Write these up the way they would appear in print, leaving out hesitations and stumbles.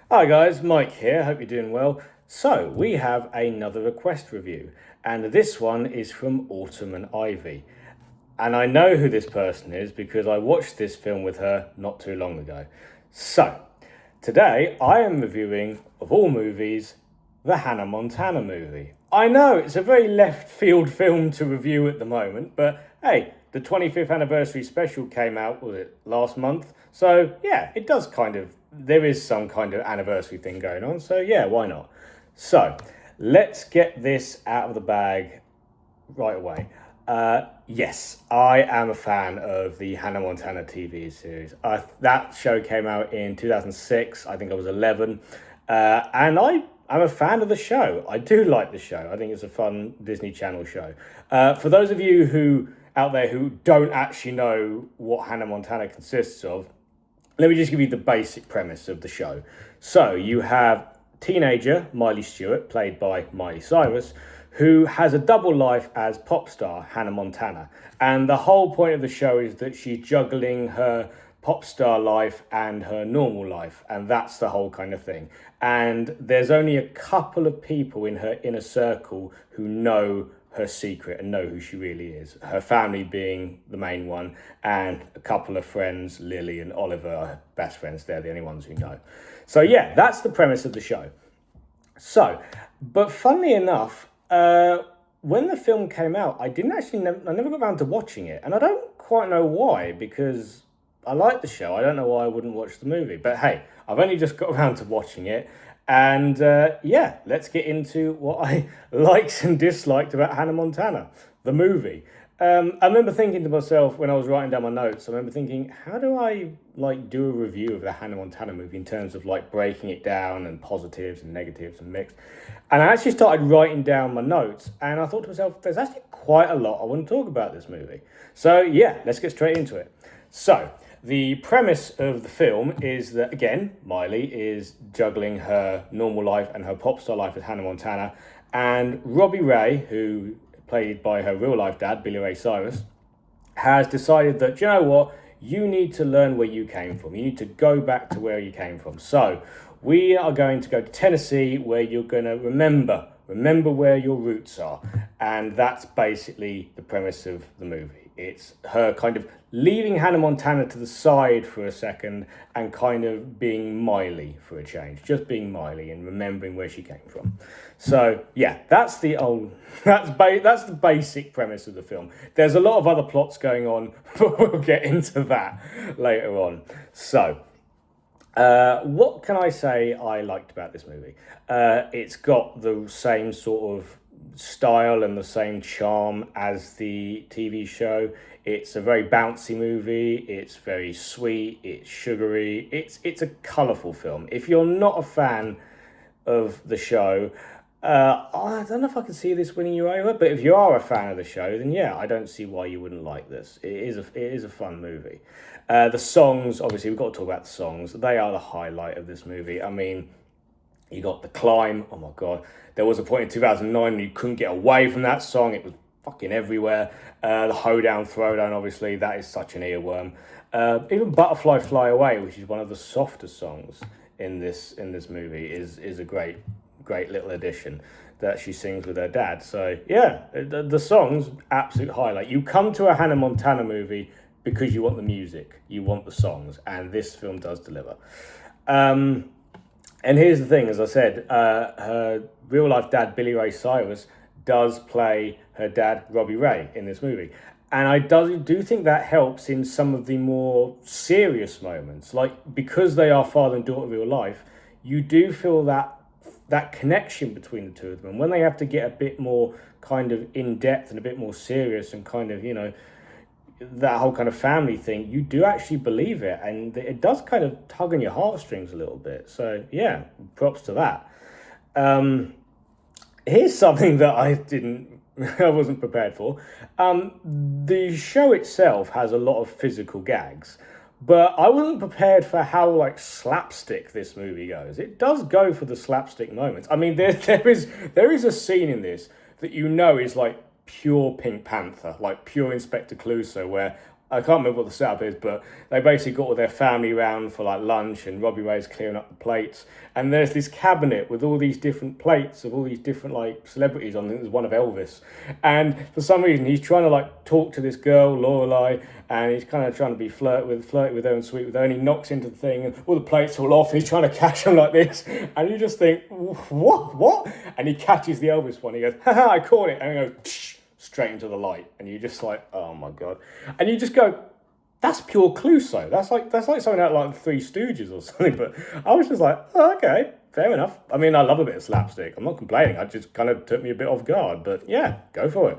Hi guys, Mike here. Hope you're doing well. So, we have another request review, and this one is from Autumn and Ivy. And I know who this person is because I watched this film with her not too long ago. So, today I am reviewing, of all movies, the Hannah Montana movie. I know it's a very left field film to review at the moment, but hey, the 25th anniversary special came out, was it last month? So yeah, it does there is some kind of anniversary thing going on, so yeah, why not? So let's get this out of the bag right away. Yes, I am a fan of the Hannah Montana TV series. That show came out in 2006. I think I was 11. And I'm a fan of the show. I do like the show. I think it's a fun Disney Channel show. For those of you who out there who don't actually know what Hannah Montana consists of, let me just give you the basic premise of the show. So you have teenager Miley Stewart, played by Miley Cyrus, who has a double life as pop star Hannah Montana. And the whole point of the show is that she's juggling her pop star life and her normal life. And that's the whole kind of thing. And there's only a couple of people in her inner circle who know her secret and know who she really is. Her family being the main one, and a couple of friends, Lily and Oliver, her best friends. They're the only ones who know. So yeah, that's the premise of the show. So, but funnily enough, when the film came out, I never got around to watching it, and I don't quite know why, because I like the show. I don't know why I wouldn't watch the movie, but hey, I've only just got around to watching it, and yeah, let's get into what I liked and disliked about Hannah Montana, the movie. I remember thinking to myself when I was writing down my notes, I remember thinking, how do I do a review of the Hannah Montana movie in terms of breaking it down and positives and negatives and mixed. And I actually started writing down my notes, and I thought to myself, there's actually quite a lot I want to talk about this movie. So yeah, let's get straight into it. So the premise of the film is that, again, Miley is juggling her normal life and her pop star life as Hannah Montana, and Robbie Ray, who played by her real life dad, Billy Ray Cyrus, has decided that, you know what, you need to learn where you came from. You need to go back to where you came from. So we are going to go to Tennessee, where you're going to remember where your roots are. And that's basically the premise of the movie. It's her kind of leaving Hannah Montana to the side for a second and kind of being Miley for a change, just being Miley and remembering where she came from. So yeah, that's the basic premise of the film. There's a lot of other plots going on, but we'll get into that later on. So what can I say I liked about this movie? It's got the same sort of style and the same charm as the TV show. It's a very bouncy movie. It's very sweet. It's sugary. It's a colourful film. If you're not a fan of the show, I don't know if I can see this winning you over, but if you are a fan of the show, then yeah, I don't see why you wouldn't like this. It is a fun movie. The songs, obviously, we've got to talk about the songs. They are the highlight of this movie. I mean, you got The Climb. Oh my God. There was a point in 2009 when you couldn't get away from that song. It was fucking everywhere. The Hoedown, Throwdown, obviously, that is such an earworm. Even Butterfly Fly Away, which is one of the softer songs in this movie, is a great little addition that she sings with her dad. So yeah, the song's absolute highlight. You come to a Hannah Montana movie because you want the music, you want the songs, and this film does deliver. And here's the thing, as I said, her real life dad, Billy Ray Cyrus, does play her dad, Robbie Ray, in this movie. And I do think that helps in some of the more serious moments. Because they are father and daughter real life, you do feel that connection between the two of them. And when they have to get a bit more kind of in depth and a bit more serious and kind of, that whole kind of family thing, you do actually believe it, and it does kind of tug on your heartstrings a little bit. So yeah, props to that. Here's something that I wasn't prepared for. The show itself has a lot of physical gags, but I wasn't prepared for how slapstick this movie goes. It does go for the slapstick moments. I mean, there is a scene in this that is pure Pink Panther, like pure Inspector Clouseau, where I can't remember what the setup is, but they basically got all their family round for like lunch, and Robbie Ray's clearing up the plates. And there's this cabinet with all these different plates of all these different like celebrities on. I think there's one of Elvis, and for some reason he's trying to like talk to this girl Lorelai, and he's kind of trying to be flirty with her and sweet with her, and he knocks into the thing, and all the plates fall off. And he's trying to catch them like this, and you just think, what? And he catches the Elvis one. He goes, haha, I caught it, and he goes. Psh, straight into the light, and you're just like, oh my god, and you just go, that's pure Clouseau. That's like something out of like the Three Stooges or something. But I was just like, oh, okay, fair enough. I mean, I love a bit of slapstick. I'm not complaining. It just kind of took me a bit off guard. But yeah, go for it.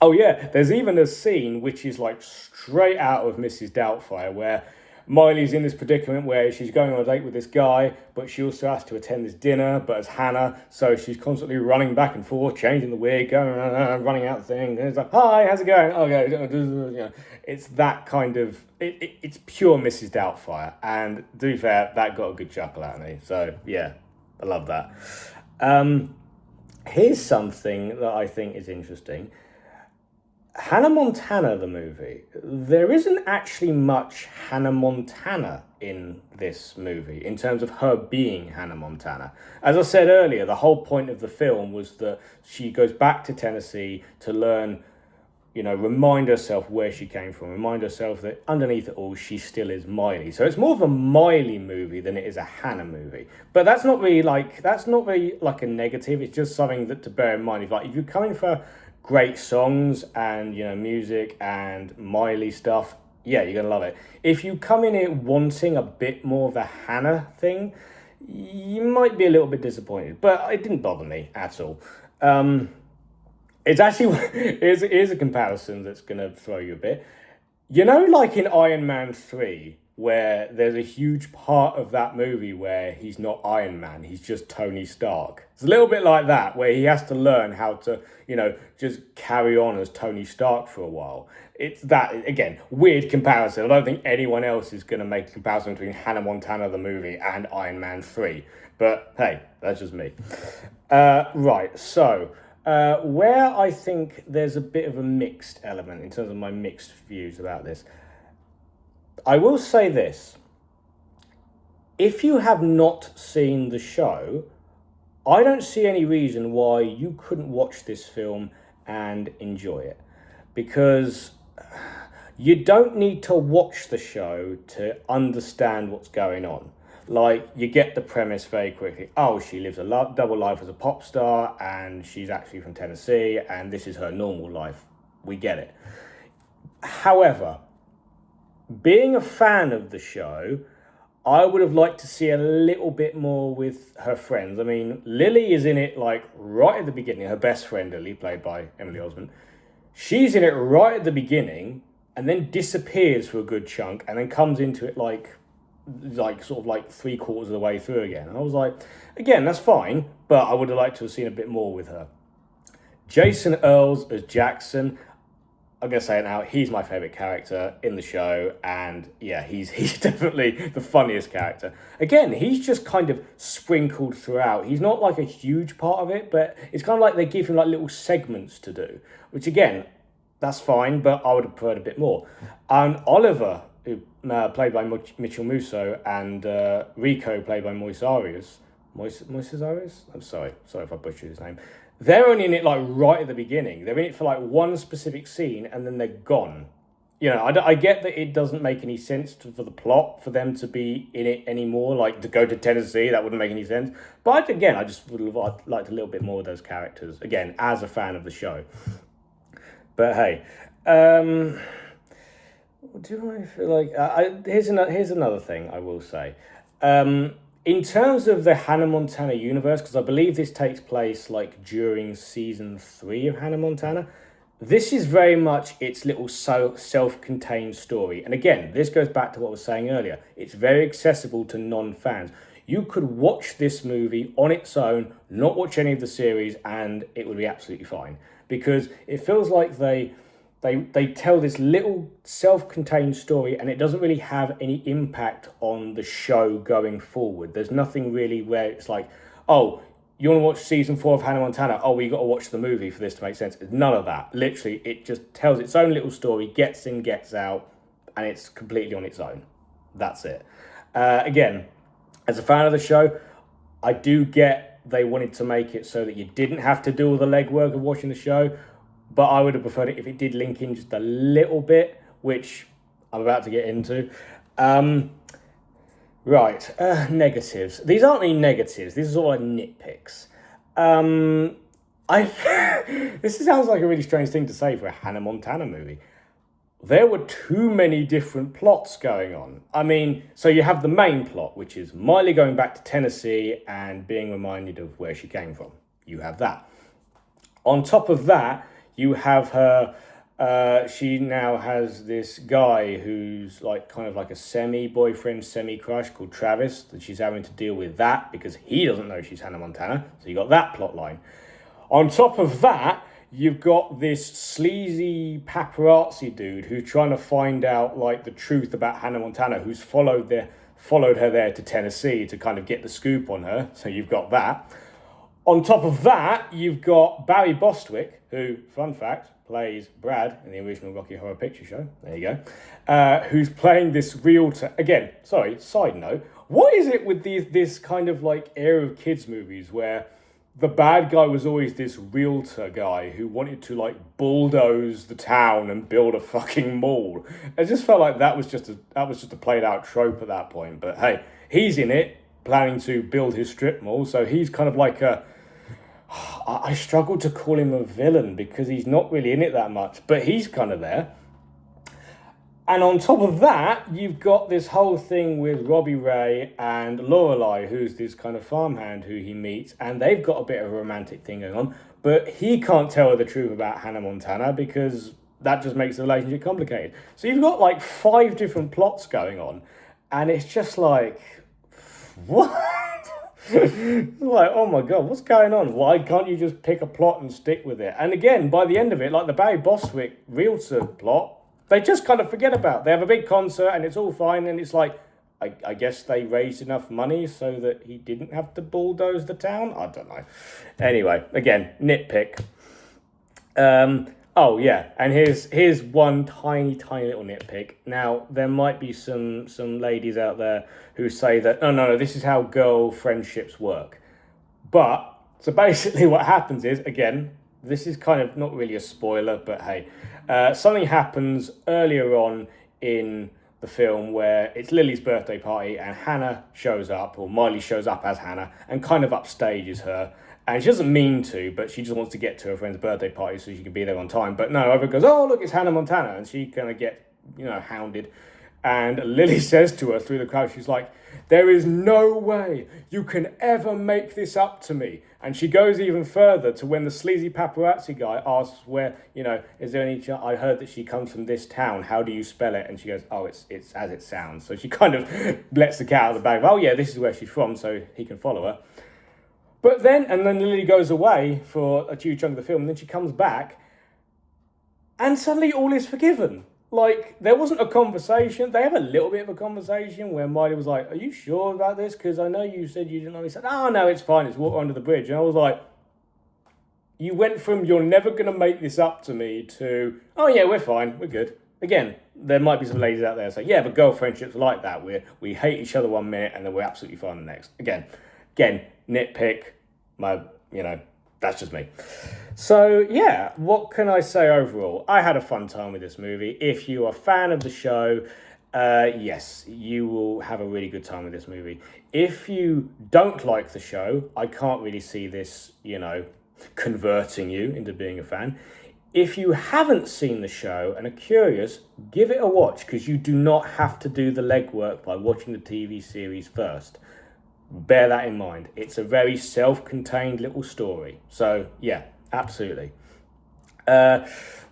Oh yeah, there's even a scene which is like straight out of Mrs. Doubtfire, where Miley's in this predicament where she's going on a date with this guy, but she also has to attend this dinner, but as Hannah, so she's constantly running back and forth, changing the wig, going around, running out the thing, and it's like, hi, how's it going? Okay, you know, it's that kind of, it's pure Mrs. Doubtfire, and to be fair, that got a good chuckle out of me, so yeah, I love that. Here's something that I think is interesting. Hannah Montana, the movie, there isn't actually much Hannah Montana in this movie in terms of her being Hannah Montana. As I said earlier, the whole point of the film was that she goes back to Tennessee to learn, you know, remind herself where she came from, remind herself that underneath it all, she still is Miley. So it's more of a Miley movie than it is a Hannah movie. But that's not really like a negative. It's just something that to bear in mind. If you're coming for great songs and, you know, music and Miley stuff, yeah, you're gonna love it. If you come in here wanting a bit more of a Hannah thing, you might be a little bit disappointed, but it didn't bother me at all. It's actually here's a comparison that's gonna throw you a bit. You know, like in Iron Man 3, where there's a huge part of that movie where he's not Iron Man, he's just Tony Stark. It's a little bit like that, where he has to learn how to, you know, just carry on as Tony Stark for a while. It's that, again, weird comparison. I don't think anyone else is going to make a comparison between Hannah Montana, the movie, and Iron Man 3. But hey, that's just me. Right, so where I think there's a bit of a mixed element in terms of my mixed views about this, I will say this. If you have not seen the show, I don't see any reason why you couldn't watch this film and enjoy it. Because you don't need to watch the show to understand what's going on. Like, you get the premise very quickly. Oh, she lives a double life as a pop star, and she's actually from Tennessee, and this is her normal life. We get it. However, being a fan of the show, I would have liked to see a little bit more with her friends. I mean, Lily is in it like right at the beginning. Her best friend, Lily, played by Emily Osment. She's in it right at the beginning and then disappears for a good chunk and then comes into it like sort of like 3/4 of the way through again. And I was like, again, that's fine, but I would have liked to have seen a bit more with her. Jason Earls as Jackson, I'm going to say it now, he's my favourite character in the show, and yeah, he's definitely the funniest character. Again, he's just kind of sprinkled throughout. He's not like a huge part of it, but it's kind of like they give him like little segments to do, which again, that's fine, but I would have preferred a bit more. And Oliver, who played by Mitchell Musso, and Rico, played by Moises Arias? I'm sorry if I butchered his name. They're only in it like right at the beginning. They're in it for like one specific scene and then they're gone. You know, I get that it doesn't make any sense for the plot for them to be in it anymore. Like to go to Tennessee, that wouldn't make any sense. But again, I just would have liked a little bit more of those characters. Again, as a fan of the show. But hey, do I feel like here's another thing I will say. In terms of the Hannah Montana universe, because I believe this takes place like during season 3 of Hannah Montana, this is very much its little self-contained story. And again, this goes back to what I was saying earlier. It's very accessible to non-fans. You could watch this movie on its own, not watch any of the series, and it would be absolutely fine. Because it feels like they tell this little self-contained story and it doesn't really have any impact on the show going forward. There's nothing really where it's like, oh, you want to watch season 4 of Hannah Montana? Oh, well, you got to watch the movie for this to make sense. It's none of that. Literally, it just tells its own little story, gets in, gets out, and it's completely on its own. That's it. Again, as a fan of the show, I do get they wanted to make it so that you didn't have to do all the legwork of watching the show, but I would have preferred it if it did link in just a little bit, which I'm about to get into. Right, negatives. These aren't any negatives. These are all like nitpicks. This sounds like a really strange thing to say for a Hannah Montana movie. There were too many different plots going on. I mean, so you have the main plot, which is Miley going back to Tennessee and being reminded of where she came from. You have that. On top of that, you have her... she now has this guy who's like kind of like a semi-boyfriend, semi-crush called Travis, that she's having to deal with that because he doesn't know she's Hannah Montana. So you got that plot line. On top of that, you've got this sleazy paparazzi dude who's trying to find out like the truth about Hannah Montana, who's followed her there to Tennessee to kind of get the scoop on her. So you've got that. On top of that, you've got Barry Bostwick, who, fun fact, plays Brad in the original Rocky Horror Picture Show. There you go. Who's playing this realtor. Again, sorry, side note. What is it with this kind of like era of kids' movies where the bad guy was always this realtor guy who wanted to like bulldoze the town and build a fucking mall? I just felt like that was just a played out trope at that point. But hey, he's in it, planning to build his strip mall, so he's kind of like a... I struggle to call him a villain because he's not really in it that much, but he's kind of there. And on top of that, you've got this whole thing with Robbie Ray and Lorelai, who's this kind of farmhand who he meets, and they've got a bit of a romantic thing going on, but he can't tell her the truth about Hannah Montana because that just makes the relationship complicated. So you've got like 5 different plots going on, and it's just like, what? Like, oh my god, what's going on? Why can't you just pick a plot and stick with it? And again, by the end of it, like the Barry Bostwick realtor plot, they just kind of forget about. They have a big concert and it's all fine, and it's like, I guess they raised enough money so that he didn't have to bulldoze the town? I don't know. Anyway, again, nitpick. Oh yeah, and here's one tiny little nitpick. Now, there might be some ladies out there who say that, no, this is how girl friendships work. But, so basically what happens is, again, this is kind of not really a spoiler, but hey, something happens earlier on in the film where it's Lily's birthday party and Hannah shows up, or Miley shows up as Hannah, and kind of upstages her. And she doesn't mean to, but she just wants to get to her friend's birthday party so she can be there on time. But no, everyone goes, oh, look, it's Hannah Montana. And she kind of gets, hounded. And Lily says to her through the crowd, she's like, there is no way you can ever make this up to me. And she goes even further to when the sleazy paparazzi guy asks where, is there any chance? I heard that she comes from this town. How do you spell it? And she goes, oh, it's as it sounds. So she kind of lets the cat out of the bag. Oh, yeah, this is where she's from, so he can follow her. But then Lily goes away for a huge chunk of the film, and then she comes back, and suddenly all is forgiven. Like, there wasn't a conversation. They have a little bit of a conversation where Miley was like, are you sure about this? Because I know you said you didn't know. He said, oh, no, it's fine. It's water under the bridge. And I was like, you went from you're never going to make this up to me to, oh, yeah, we're fine. We're good. Again, there might be some ladies out there saying, yeah, but girl friendships are like that. We hate each other one minute, and then we're absolutely fine the next. Again, nitpick, that's just me. So, yeah, what can I say overall? I had a fun time with this movie. If you're a fan of the show, yes, you will have a really good time with this movie. If you don't like the show, I can't really see this, converting you into being a fan. If you haven't seen the show and are curious, give it a watch, because you do not have to do the legwork by watching the TV series first. Bear that in mind. It's a very self-contained little story. So, yeah, absolutely.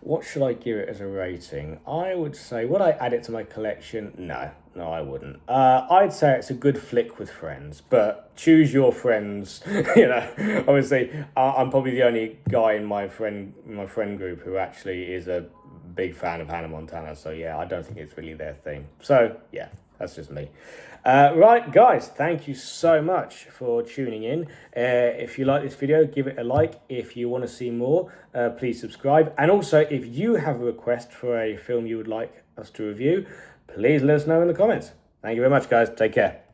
What should I give it as a rating? I would say, would I add it to my collection? No, I wouldn't. I'd say it's a good flick with friends, but choose your friends. Obviously, I'm probably the only guy in my friend group who actually is a big fan of Hannah Montana. So, yeah, I don't think it's really their thing. So, yeah. That's just me. Right, guys, thank you so much for tuning in. If you like this video, give it a like. If you want to see more, please subscribe. And also, if you have a request for a film you would like us to review, please let us know in the comments. Thank you very much, guys. Take care.